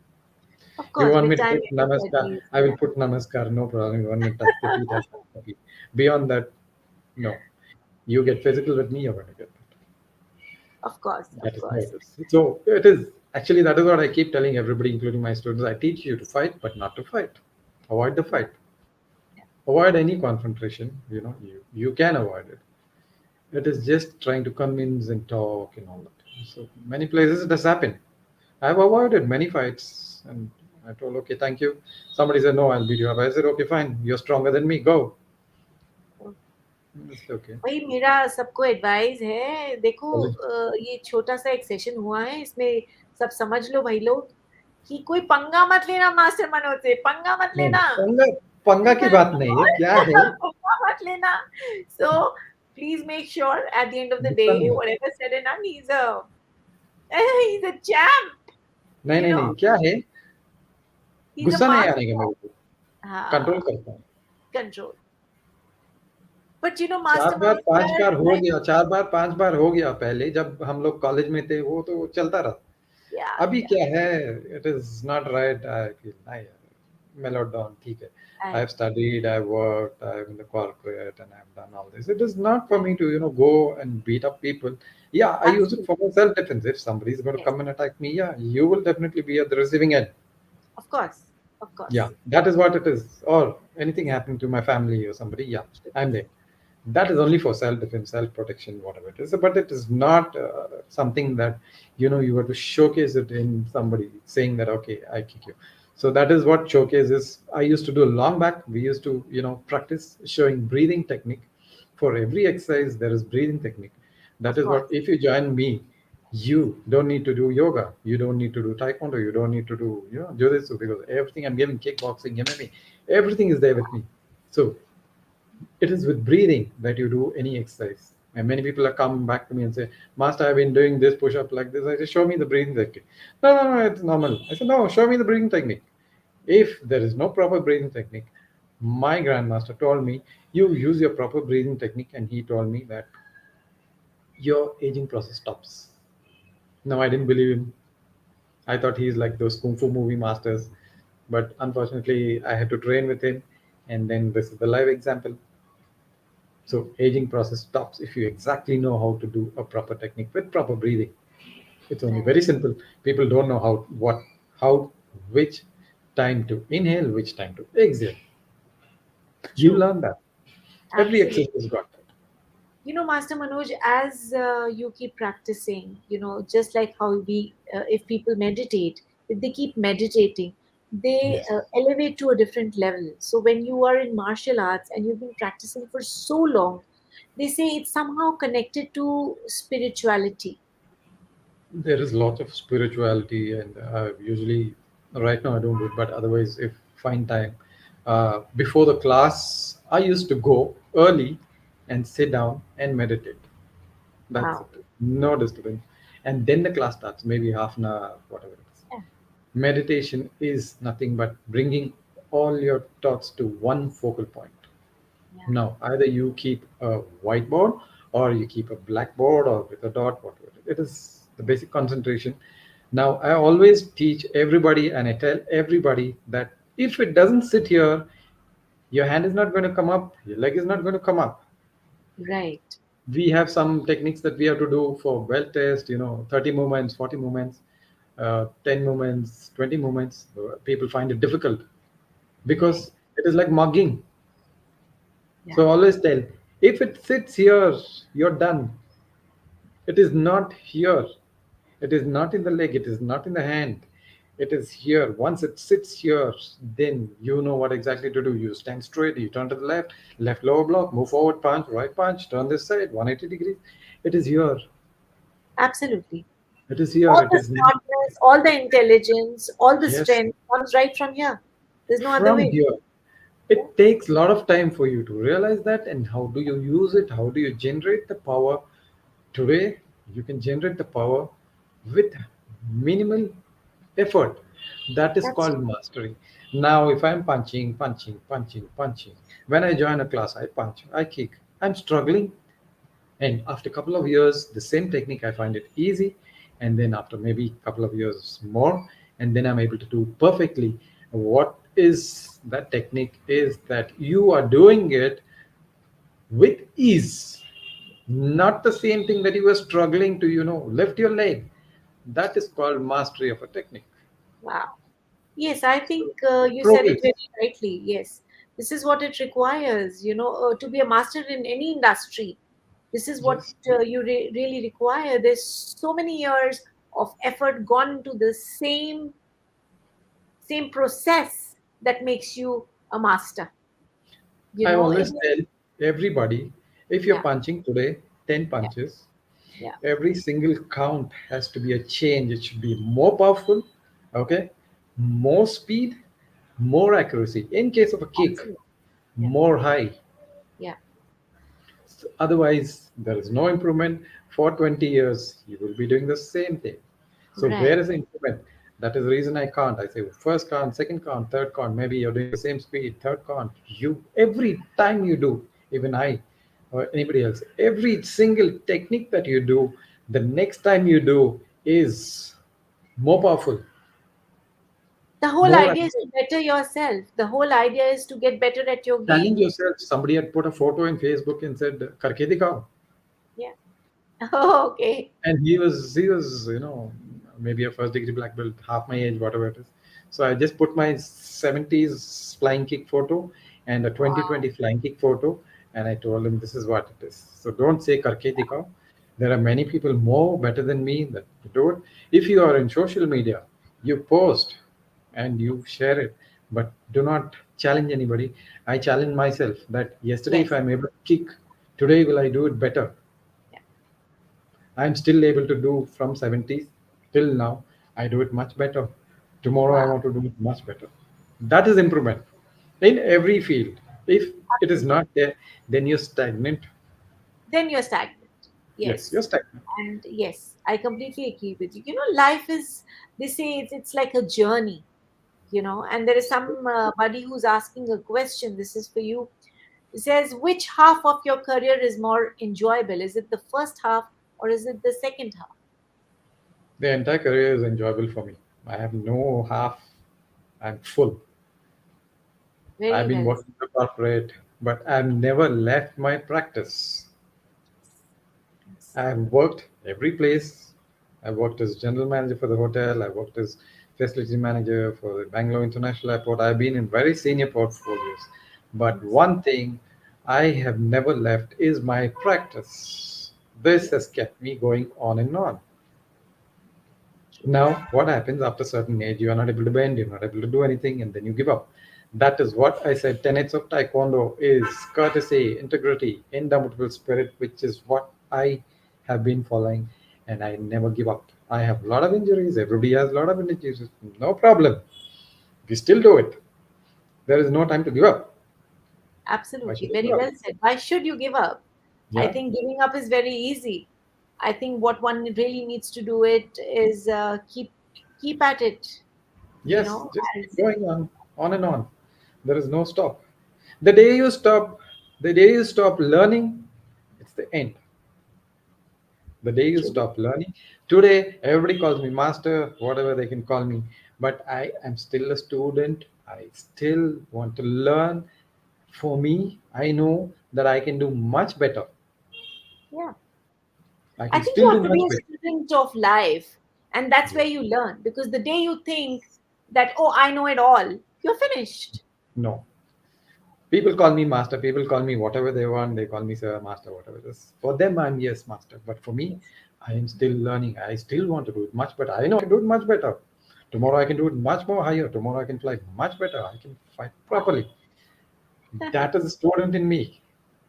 S1: Of
S2: You
S1: course,
S2: want
S1: with
S2: me to
S1: time
S2: put
S1: you get
S2: namaskar?
S1: used
S2: I
S1: to
S2: will
S1: that.
S2: put namaskar. No problem. You want me to touch the feet? I'll touch the feet. Beyond that, no. You get physical with me. You're going to get
S1: Of course,
S2: that
S1: of
S2: is how
S1: course.
S2: it is. So it is actually that is what I keep telling everybody, including my students. I teach you to fight, but not to fight. Avoid the
S1: Yeah,
S2: fight. Avoid any confrontation. You can avoid it. It is just trying to convince and talk and all that. So many places it has happened. I've avoided many fights, and I told, okay, thank you. Somebody said, no, I'll beat you up. I said, okay, fine. You're stronger than me. Go.
S1: yeah.
S2: I said, okay.
S1: भाई मेरा सबको advice है देखो
S2: College.
S1: ये छोटा सा एक session हुआ है इसमें सब समझ लो भाई लोग कि कोई पंगा मत लेना मास्टर मनोज से पंगा मत
S2: नहीं,
S1: लेना
S2: पंगा पंगा की बात नहीं है क्या है
S1: पंगा मत लेना so please make sure at the end of the day
S2: गुस्सा नहीं है
S1: whatever said and done he's a champ
S2: नहीं
S1: you
S2: नहीं
S1: know
S2: नहीं क्या है
S1: he's a
S2: गुस्सा नहीं
S1: master
S2: आने का मेरे को कंट्रोल
S1: हाँ
S2: करता हूँ
S1: control but you know
S2: चार
S1: master
S2: बार
S1: Manoj
S2: पांच
S1: sir
S2: बार हो
S1: like
S2: गया चार बार पांच बार हो गया पहले जब हम लोग कॉलेज में थे वो तो चलता रहा
S1: yeah
S2: अभी
S1: yeah
S2: क्या है it is not right I feel नहीं mellowed down ठीक है
S1: I
S2: I've studied I've worked I'm in the corporate and I've done all this it is not for
S1: I
S2: me to go and beat up people yeah I use it
S1: absolutely
S2: for my self defense if somebody is going to
S1: yes
S2: come and attack me yeah you will definitely be at the receiving end
S1: of course of
S2: yeah
S1: course
S2: that is what it is or anything happening to my family or somebody yeah I'm there that is only for self defense self protection whatever it is but it is not something that you have to showcase it in somebody saying that okay I kick you so that is what showcase is I used to do long back we used to practice showing breathing technique for every exercise there is breathing technique that
S1: of
S2: is what
S1: course
S2: if you join me you don't need to do yoga you don't need to do taekwondo you don't need to do jiu-jitsu because everything I'm giving kickboxing MMA everything is there with me so it is with breathing that you do any exercise. And many people are come back to me and say, Master, I've been doing this push up like this. I say, show me the breathing technique. No, no, no, it's normal. I said, no, show me the breathing technique. If there is no proper breathing technique, my grandmaster told me, you use your proper breathing technique, and he told me that your aging process stops. No, I didn't believe him. I thought he's like those kung fu movie masters. But unfortunately, I had to train with him. And then this is the live example. So aging process stops if you exactly know how to do a proper technique with proper breathing. It's only
S1: right
S2: very simple. People don't know how, which time to inhale, which time to exhale. You
S1: true
S2: learn that. Every
S1: absolutely
S2: exercise has got that.
S1: Master Manoj, as you keep practicing, just like how if people meditate, if they keep meditating, they
S2: Yes.
S1: elevate to a different level. So when you are in martial arts and you've been practicing for so long, they say it's somehow connected to spirituality.
S2: There is lots of spirituality, and usually, right now I don't do it, but otherwise, if find time, before the class, I used to go early and sit down and meditate. That's
S1: Wow.
S2: it. No disturbance. And then the class starts, maybe half an hour, whatever it is.
S1: Yeah.
S2: Meditation is nothing but bringing all your thoughts to one focal point.
S1: Yeah.
S2: Now, either you keep a whiteboard or you keep a blackboard or with a dot, whatever. It is the basic concentration. Now, I always teach everybody and I tell everybody that if it doesn't sit here, your hand is not going to come up, your leg is not going to come up.
S1: Right.
S2: We have some techniques that we have to do for belt test, 30 movements, 40 movements, 10 movements, 20 movements. People find it difficult
S1: Right.
S2: because it is like mugging.
S1: Yeah.
S2: So always tell, if it sits here, you're done. It is not here. It is not in the leg. It is not in the hand. It is here. Once it sits here, then you know what exactly to do. You stand straight, you turn to the left, left lower block, move forward, punch, right punch, turn this side, 180 degrees. It is here.
S1: Absolutely.
S2: It is here.
S1: All
S2: It
S1: the
S2: is never.
S1: smartness, all the intelligence, all the
S2: Yes,
S1: strength comes right from here. There's no other
S2: from
S1: way.
S2: here.
S1: Yeah.
S2: It takes a lot of time for you to realize that, and how do you use it? How do you generate the power? Today, you can generate the power with minimal effort. That is
S1: That's
S2: called mastery. Now, if I'm punching, punching, punching, punching, when I join a class, I punch, I kick, I'm struggling. And after a couple of years, the same technique, I find it easy. And then after maybe a couple of years more, and then I'm able to do perfectly. What is that technique is that you are doing it with ease, not the same thing that you were struggling to, lift your leg. That is called mastery of a technique.
S1: wow. Yes, I think you said it
S2: Progress.
S1: very rightly. Yes, this is what it requires, to be a master in any industry. This is what
S2: Yes.
S1: you really require. There's so many years of effort gone into the same process that makes you a master.
S2: I
S1: It
S2: always
S1: is,
S2: tell everybody, if you're
S1: yeah,
S2: punching today 10
S1: yeah,
S2: punches,
S1: yeah,
S2: every single count has to be a change. It should be more powerful, okay, more speed, more accuracy. In case of a kick,
S1: absolutely, yeah,
S2: more high.
S1: yeah,
S2: Otherwise, there is no improvement. For 20 years, you will be doing the same thing. So,
S1: right.
S2: where is the improvement? That is the reason I can't. I say first count, second count, third count. Maybe you're doing the same speed. Third count. You every time you do, even I or anybody else, every single technique that you do, the next time you do is more powerful,
S1: The whole
S2: more
S1: idea is to
S2: accurate.
S1: better yourself. The whole idea is to get better at your
S2: Challenge
S1: game.
S2: yourself. Somebody had put a photo in Facebook and said, "Karke dikhao."
S1: Yeah. Oh, okay.
S2: And he was maybe a first degree black belt, half my age, whatever it is. So I just put my 70s flying kick photo and a
S1: Wow.
S2: 2020 flying kick photo, and I told him this is what it is. So don't say karke dikao. There are many people more better than me that do it. If you are in social media, you post and you share it, but do not challenge anybody. I challenge myself that yesterday if
S1: Yes.
S2: I'm able to kick, today will I do it better.
S1: Yeah.
S2: I'm still able to do from 70s till now. I do it much better. Tomorrow I
S1: Wow.
S2: want to do it much better. That is improvement in every field. If it is
S1: Absolutely.
S2: not there, then you're stagnant.
S1: Then you're stagnant.
S2: Yes,
S1: Yes.
S2: you're stagnant.
S1: And yes, I completely agree with you. Life is, they say it's like a journey, and there is somebody who's asking a question. This is for you. It says, which half of your career is more enjoyable? Is it the first half or is it the second half?
S2: The entire career is enjoyable for me. I have no half. I'm full. I've
S1: Very
S2: been
S1: well.
S2: working for corporate, but I've never left my practice.
S1: Yes.
S2: I've worked every place. I worked as general manager for the hotel. I worked as facility manager for the Bangalore International Airport. I've been in very senior portfolios. But
S1: Yes.
S2: one thing I have never left is my practice. This
S1: Yes.
S2: has kept me going on and on.
S1: True.
S2: Now, what happens after a certain age? You are not able to bend, you're not able to do anything, and then you give up. That is what I said. Tenets of Taekwondo is courtesy, integrity, indomitable spirit, which is what I have been following, and I never give up. I have a lot of injuries. Everybody has a lot of injuries. No problem. We still do it. There is no time to give up. Why
S1: Absolutely.
S2: should I
S1: Very
S2: give up?
S1: well said. Why should you give up? I
S2: Yeah.
S1: think giving up is very easy. I think what one really needs to do it is keep at it, you
S2: Yes.
S1: know,
S2: Just keep
S1: as
S2: going on and on. There is no stop. The day you stop, the day you stop learning, it's the end. The day you
S1: true.
S2: stop learning. Today everybody calls me master, whatever they can call me, but I am still a student. I still want to learn. For me, I know that I can do much better.
S1: Yeah.
S2: I
S1: I
S2: can
S1: think you
S2: still do
S1: have to
S2: much
S1: be a
S2: better.
S1: student of life, and that's where
S2: Yes.
S1: you learn. Because the day you think that, oh, I know it all, you're finished.
S2: No. People call me master. People call me whatever they want. They call me sir, master, whatever it is. For them, I'm yes, master. But for me,
S1: Yes.
S2: I am still learning. I still want to do it much better. I know I can do it much better. Tomorrow I can do it much more higher. Tomorrow I can fly much better. I can fight properly. That is a student in me.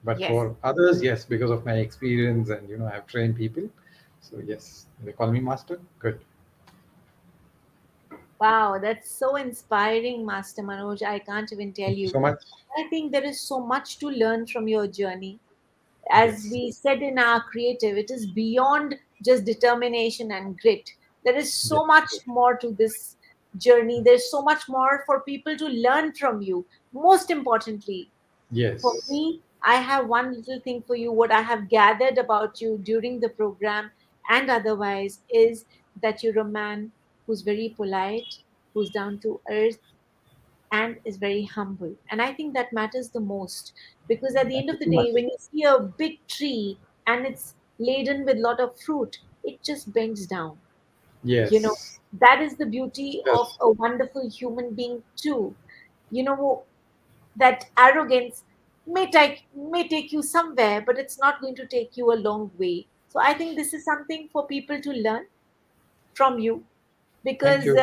S2: But
S1: Yes.
S2: for others, yes, because of my experience and I've trained people. So yes, they call me master. Good.
S1: Wow, that's so inspiring, Master Manoj. I can't even tell
S2: Thank you
S1: you.
S2: so much.
S1: I think there is so much to learn from your journey. As
S2: Yes.
S1: we said in our creative, it is beyond just determination and grit. There is
S2: Yes.
S1: so much more to this journey. There's so much more for people to learn from you. Most importantly, for
S2: Yes.
S1: me, I have one little thing for you. What I have gathered about you during the program and otherwise is that you're a man who's very polite, who's down to earth, and is very humble. And I think that matters the most because at the
S2: Thank
S1: end
S2: you
S1: of the
S2: so much.
S1: day, when you see a big tree and it's laden with a lot of fruit, it just bends down. You know,
S2: Yes.
S1: that is the beauty of
S2: Yes.
S1: a wonderful human being, too. You know, that arrogance may take you somewhere, but it's not going to take you a long way. So I think this is something for people to learn from you
S2: Thank
S1: because
S2: you.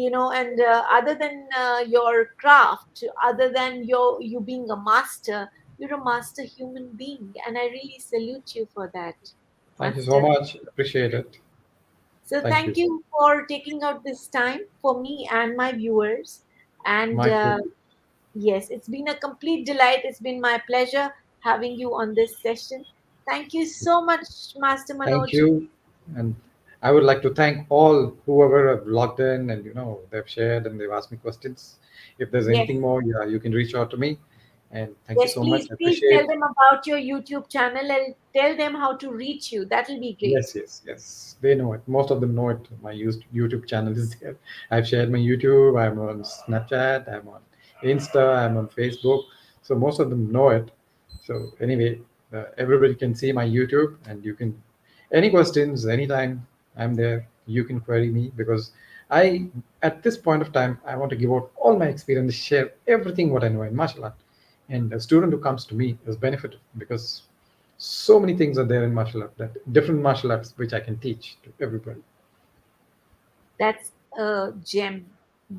S1: and other than your craft, other than you being a master, you're a master human being, and I really salute you for that,
S2: Thank you so
S1: master.
S2: much. Appreciate it.
S1: So
S2: Thank you.
S1: thank you for taking out this time for me and my viewers. And
S2: My privilege.
S1: yes, it's been a complete delight. It's been my pleasure having you on this session. Thank you so much, Master
S2: Thank
S1: Manoj.
S2: you. And I would like to thank all whoever have logged in and they've shared and they've asked me questions. If there's
S1: Yes,
S2: anything more, yeah, you can reach out to me. And thank you
S1: yes,
S2: so much.
S1: please,
S2: I
S1: please tell
S2: appreciate.
S1: them about your YouTube channel and tell them how to reach you. That'll be great.
S2: Yes, yes, yes. They know it. Most of them know it. My YouTube channel is there. I've shared my YouTube. I'm on Snapchat. I'm on Insta. I'm on Facebook. So most of them know it. So anyway, everybody can see my YouTube, and you can any questions anytime. I'm there. You can query me because I at this point of time I want to give out all my experience, share everything what I know in martial art, and a student who comes to me is benefited because so many things are there in martial art, that different martial arts which I can teach to everybody.
S1: That's a gem.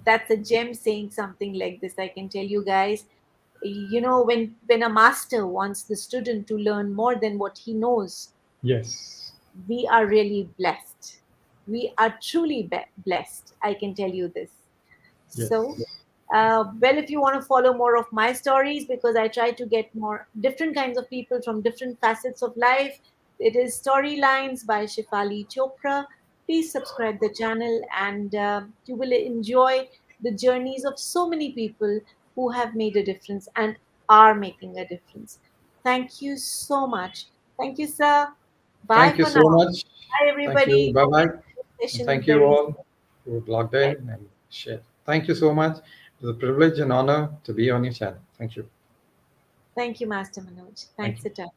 S1: That's a gem saying something like this. I can tell you guys, when a master wants the student to learn more than what he knows,
S2: Yes,
S1: we are really blessed. We are truly blessed. I can tell you this. So,
S2: yes,
S1: well, if you want to follow more of my stories, because I try to get more different kinds of people from different facets of life, it is Storylines by Shefali Chopra. Please subscribe the channel, and you will enjoy the journeys of so many people who have made a difference and are making a difference. Thank you so much. Thank you, sir. Bye
S2: thank you
S1: for
S2: so
S1: now.
S2: much.
S1: Bye,
S2: Thank you.
S1: everybody.
S2: Bye
S1: Hope
S2: bye.
S1: you enjoyed this
S2: And
S1: session
S2: thank you
S1: very.
S2: all who have logged in and shared. Thank you so much. It's a privilege and honor to be on your channel. Thank you.
S1: Thank you, Master Manoj.
S2: Thank
S1: Thanks
S2: you.
S1: a ton.